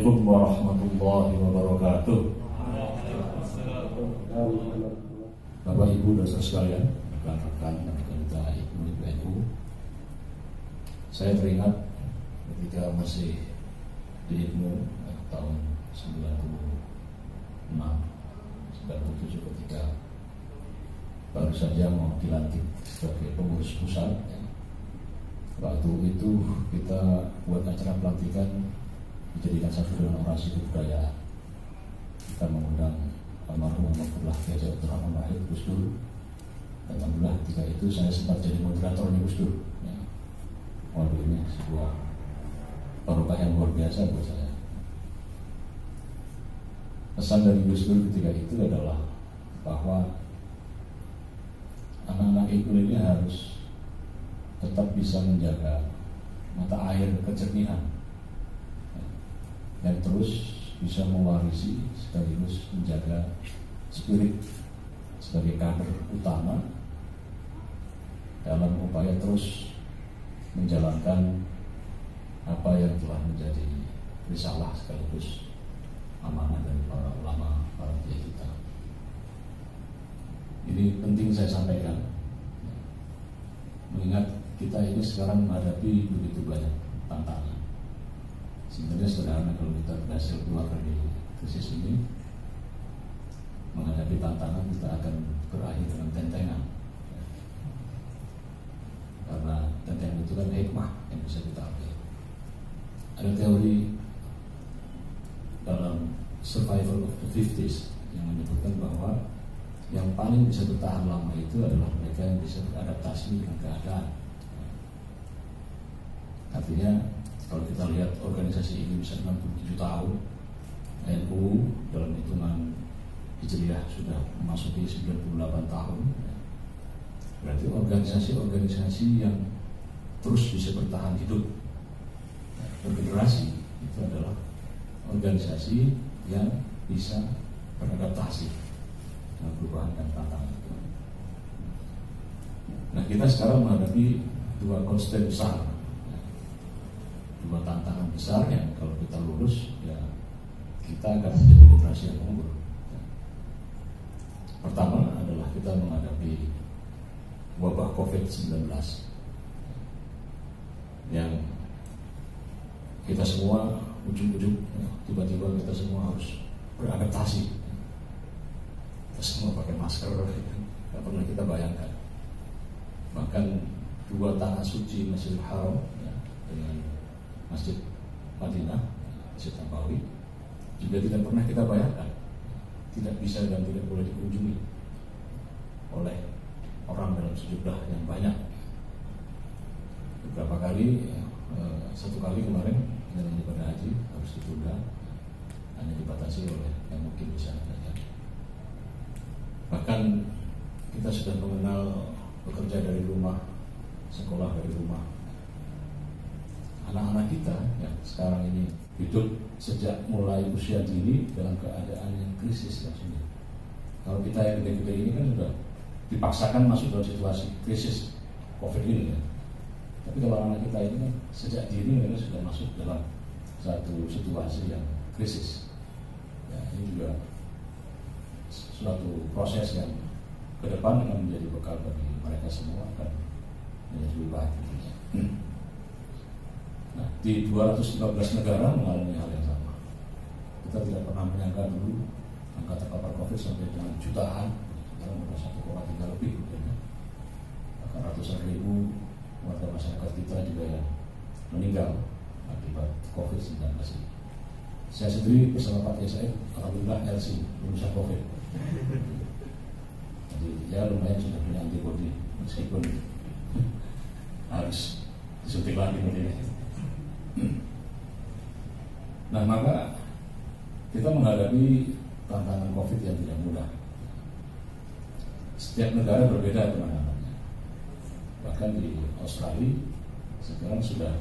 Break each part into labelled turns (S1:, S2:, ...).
S1: Assalamualaikum warahmatullahi wabarakatuh. Bapak Ibu dan saudara sekalian, rekan-rekan kita IPNU, saya teringat ketika masih di IPNU tahun 96, 97 ketika baru saja mau dilantik sebagai pengurus pusat. Waktu itu kita buat acara pelantikan dijadikan satu dengan orasi kebudayaan. Kita mengundang almarhum Abdullah Kiai Abdurrahman Wahid Gus Dur. Alhamdulillah ketika itu saya sempat jadi moderatornya Gus Dur. Waduh, ini sebuah barokah yang luar biasa buat saya. Pesan dari Gus Dur ketika itu adalah bahwa anak-anak IPNU ini harus tetap bisa menjaga mata air kejernihan dan terus bisa mewarisi sekaligus menjaga spirit sebagai kader utama dalam upaya terus menjalankan apa yang telah menjadi risalah sekaligus amanah dari para ulama, para kiai kita. Ini penting saya sampaikan, mengingat kita ini sekarang menghadapi begitu banyak tantangan. Sebenarnya sederhana, kalau kita berhasil keluar dari krisis ini, menghadapi tantangan kita akan berakhir dengan tentengan. Karena tentengan itu kan hikmah yang bisa kita ambil. Ada teori dalam survival of the 50s yang menyebutkan bahwa yang paling bisa bertahan lama itu adalah mereka yang bisa beradaptasi dengan keadaan. Artinya kalau kita lihat organisasi ini bisa 67 tahun, NU dalam hitungan Hijriah sudah memasuki 98 tahun, berarti organisasi-organisasi yang terus bisa bertahan hidup bergenerasi itu adalah organisasi yang bisa beradaptasi dengan perubahan dan tantangan. Nah, kita sekarang menghadapi dua konsten besar, dua tantangan besar yang kalau kita lulus, ya kita akan menjadi generasi yang unggul. Pertama adalah kita menghadapi wabah COVID-19 yang kita semua ujung-ujung tiba-tiba kita semua harus beradaptasi. Kita semua pakai masker, tidak pernah kita bayangkan. Bahkan dua tanah suci Masjidil Haram dengan Masjid Madinah, Masjid Nabawi juga tidak pernah kita bayangkan, tidak bisa dan tidak boleh dikunjungi oleh orang dalam sejumlah yang banyak. Beberapa kali, satu kali kemarin dalam ibadah haji harus ditunda, hanya dibatasi oleh yang mungkin bisa saja. Bahkan kita sudah mengenal bekerja dari rumah, sekolah dari rumah. Anak-anak kita yang sekarang ini hidup sejak mulai usia dini dalam keadaan yang krisis ya sudah. Kalau kita yang gede-gede ini kan sudah dipaksakan masuk dalam situasi krisis COVID ini ya. Tapi kalau anak kita ini kan sejak dini mereka sudah masuk dalam satu situasi yang krisis. Ya, ini juga suatu proses yang ke depan akan menjadi bekal bagi mereka semua akan menjadi lebih baik. Nah, di 215 negara mengalami hal yang sama. Kita tidak pernah menyangka dulu angka terpapar COVID sampai dengan jutaan, sekarang sudah 1,3 lebih, bahkan ratusan ribu warga masyarakat kita juga yang meninggal akibat COVID-19 ini. Saya sendiri bersama Pak Yesai, alhamdulillah LC, lulusan COVID. Jadi ya lumayan sudah punya antibody meskipun harus disuntik lagi mungkin. Nah, maka kita menghadapi tantangan COVID yang tidak mudah. Setiap negara berbeda penanganannya. Bahkan di Australia sekarang sudah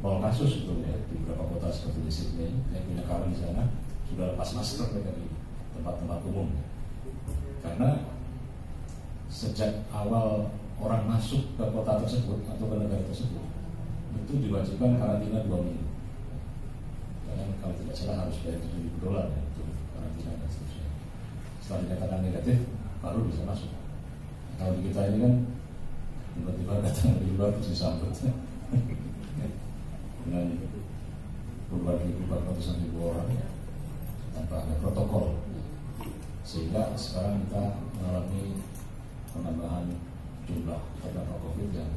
S1: 0 kasus sebetulnya di beberapa kota seperti di Sydney yang punya kawan di sana sudah lepas masker mereka di tempat-tempat umum. Karena sejak awal orang masuk ke kota tersebut atau ke negara tersebut itu diwajibkan karantina 2 minggu. kalau tidak salah harus bayar $7.000 ya, untuk karantina dan seterusnya. Setelah dikatakan negatif, baru bisa masuk. Kalau di kita ini kan tiba-tiba datang dari luar terus disambut dengan puluhan ribu, ratusan ribu orang ya, tanpa ada protokol, sehingga sekarang kita mengalami penambahan jumlah terdampak COVID yang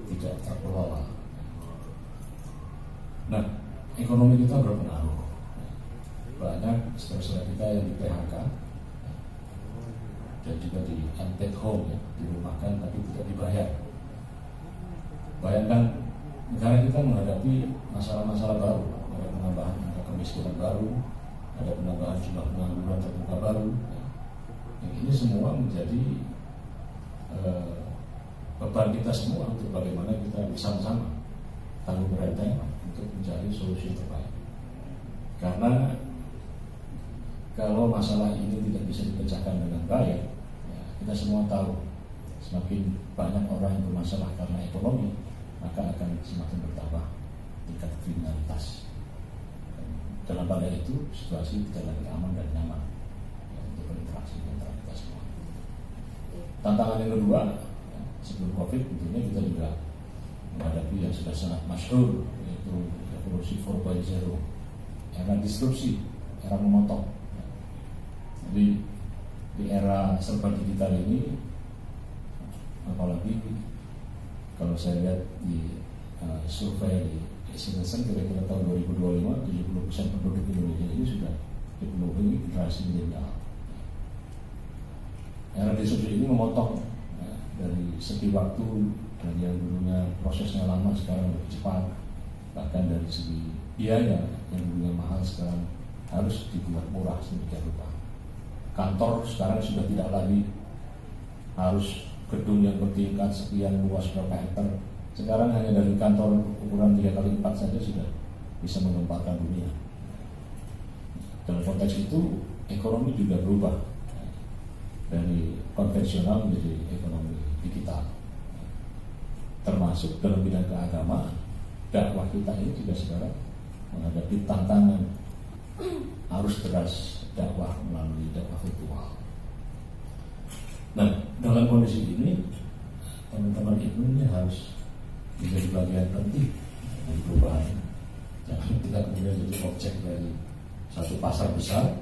S1: tidak terkelola. Nah, ekonomi kita berpengaruh. Banyak saudara-saudara kita yang di PHK dan juga di unpaid home ya, dirumahkan tapi tidak dibayar. Bayangkan negara kita menghadapi masalah-masalah baru, ada penambahan angka kemiskinan baru, ada penambahan jumlah pengangguran terbuka baru. Yang ini semua menjadi beban kita semua untuk bagaimana kita bersama-sama tanggung renteng untuk mencari solusi terbaik. Karena kalau masalah ini tidak bisa dipecahkan dengan baik, ya, kita semua tahu semakin banyak orang yang bermasalah karena ekonomi, maka akan semakin bertambah tingkat kriminalitas. Dalam pada itu situasi tidak lagi aman dan nyaman ya, untuk berinteraksi antara kita semua. Tantangan yang kedua, ya, sebelum COVID tentunya kita juga menghadapi yang sudah sangat masyhur, yaitu revolusi 4.0, era disrupsi, era memotong. Jadi di era serba digital ini, apalagi kalau saya lihat di survei di Nielsen kira-kira tahun 2025, 70% penduduk Indonesia ini sudah dipenuhi generasi milenial. Era disrupsi ini memotong ya, dari segi waktu, dari yang dulunya prosesnya lama sekarang lebih cepat, bahkan dari segi biaya yang dulunya mahal sekarang harus dibuat murah sedemikian rupa. Kantor sekarang sudah tidak lagi harus gedung yang bertingkat sekian luas berapa hektar. Sekarang hanya dari kantor ukuran 3x4 saja sudah bisa menggemparkan dunia. Dalam konteks itu ekonomi juga berubah dari konvensional menjadi ekonomi digital. Termasuk dalam bidang keagamaan, dakwah kita ini juga sekarang menghadapi tantangan arus deras dakwah melalui dakwah virtual. Nah, dalam kondisi ini teman-teman ini harus menjadi bagian penting dari perubahan. Jangan kita kemudian jadi objek dari satu pasar besar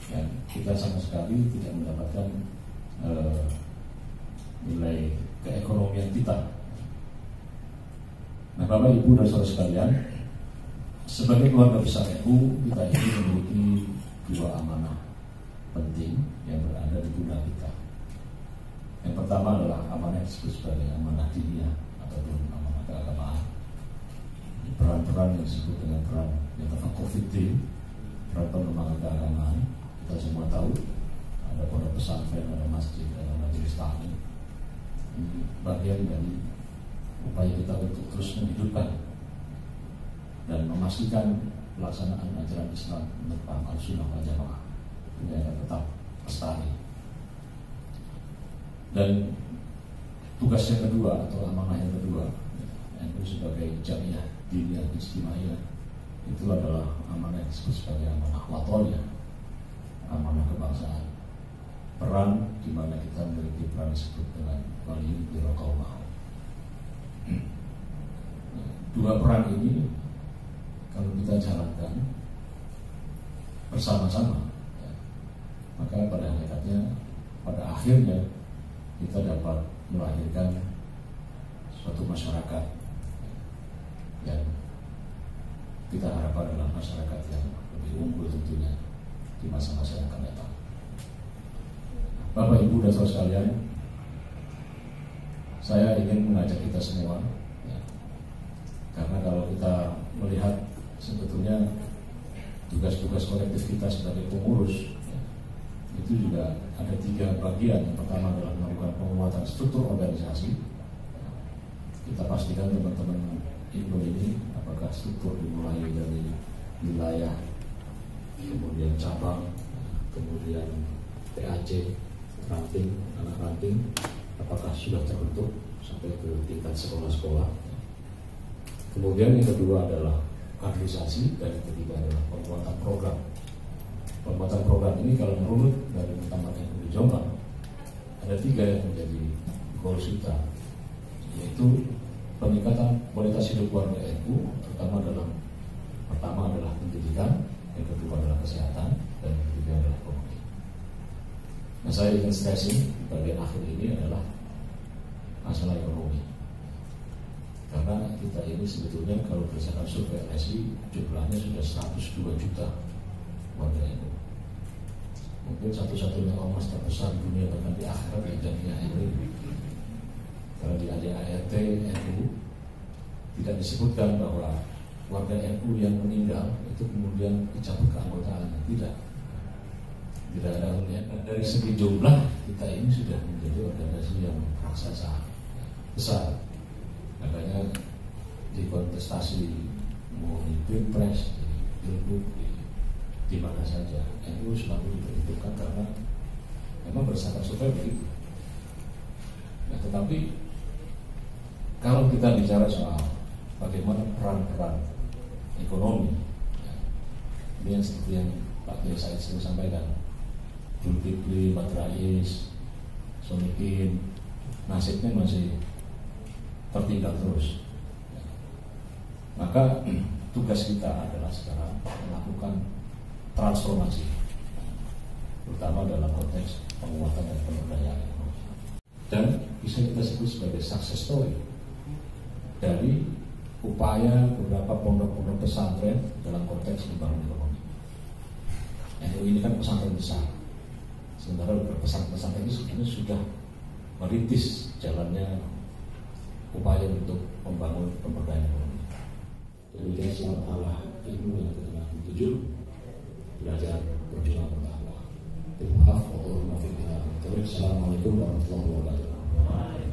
S1: yang kita sama sekali tidak mendapatkan nilai keekonomian kita. Nah, Bapak Ibu dan saudara sekalian, sebagai keluarga besar NU, kita ini memiliki dua amanah penting yang berada di pundak kita. Yang pertama adalah amanah yang disebut sebagai amanah diniyah ataupun amanah keagamaan. Peran-peran yang disebut dengan peran yang terkait COVID, peran pengembangan keagamaan. Kita semua tahu ada pondok pesantren, ada masjid, ada majelis taklim. Ini bagian dari upaya kita untuk terus menghidupkan dan memastikan pelaksanaan ajaran Islam menurut paham Ahlussunnah wal Jamaah ini akan tetap lestari. Dan tugas yang kedua atau amanah yang kedua, yaitu sebagai jamiah diniyah istimaiyah, itu adalah amanah yang disebut sebagai amanah watoniyah, amanah kebangsaan. Peran di mana kita memiliki peran disebut dengan waliyul birra qaumah. Dua peran ini kalau kita jalankan bersama-sama, ya, maka pada hakikatnya, pada akhirnya kita dapat melahirkan suatu masyarakat yang kita harapkan adalah masyarakat yang lebih unggul tentunya di masa-masa yang akan datang. Bapak, Ibu, dan saudara sekalian, saya ingin mengajak kita semua, ya, karena kalau kita melihat sebetulnya tugas-tugas kolektif kita sebagai pengurus, ya, itu juga ada 3 bagian. Yang pertama adalah melakukan penguatan struktur organisasi. Kita pastikan teman-teman Ibu ini apakah struktur dimulai dari wilayah, kemudian cabang, kemudian PAC, ranting, anak ranting, apakah sudah terbentuk sampai ke tingkat sekolah-sekolah. Kemudian yang kedua adalah kaderisasi, dan yang ketiga adalah penguatan program. Penguatan program ini kalau menurut dari Muktamar NU di Jombang ada 3 yang menjadi goals kita, yaitu peningkatan kualitas hidup warga NU, terutama pertama adalah pendidikan, yang kedua adalah kesehatan, dan yang ketiga adalah ekonomi. Nah, saya ingin stressing bagian akhir ini adalah masalah ekonomi, karena kita ini sebetulnya kalau berdasarkan survei LSI jumlahnya sudah 102 juta warga NU. Mungkin satu-satunya ormas terbesar di dunia bahkan di akhirat yang jadinya NU. Karena di ADART NU tidak disebutkan bahwa warga NU yang meninggal itu kemudian dicabut keanggotaannya, tidak ada hubungannya. Dari segi jumlah kita ini sudah menjadi organisasi yang raksasa besar. Makanya di kontestasi mau di pilpres, di pilgub, di mana saja NU selalu diperhitungkan karena memang berdasarkan survei begitu. Nah, tetapi kalau kita bicara soal bagaimana peran-peran ekonomi, ya, ini yang seperti yang Pak Kiai Said sering sampaikan, Zulkifli, Mat Rais, Sonikin, nasibnya masih tertinggal terus. Ya. Maka tugas kita adalah sekarang melakukan transformasi, terutama dalam konteks penguatan dan pemberdayaan ekonomi. Dan bisa kita sebut sebagai success story dari upaya beberapa pondok-pondok pesantren dalam konteks membangun ekonomi. NU ini kan pesantren besar, sementara pesantren ini sebenarnya sudah merintis jalannya upaya untuk membangun pemberdayaan ekonomi. Demikian selamat Allah ilmu yang ke-7, belajar berjuang untuk Allah. Terima kasih. Assalamualaikum warahmatullahi wabarakatuh.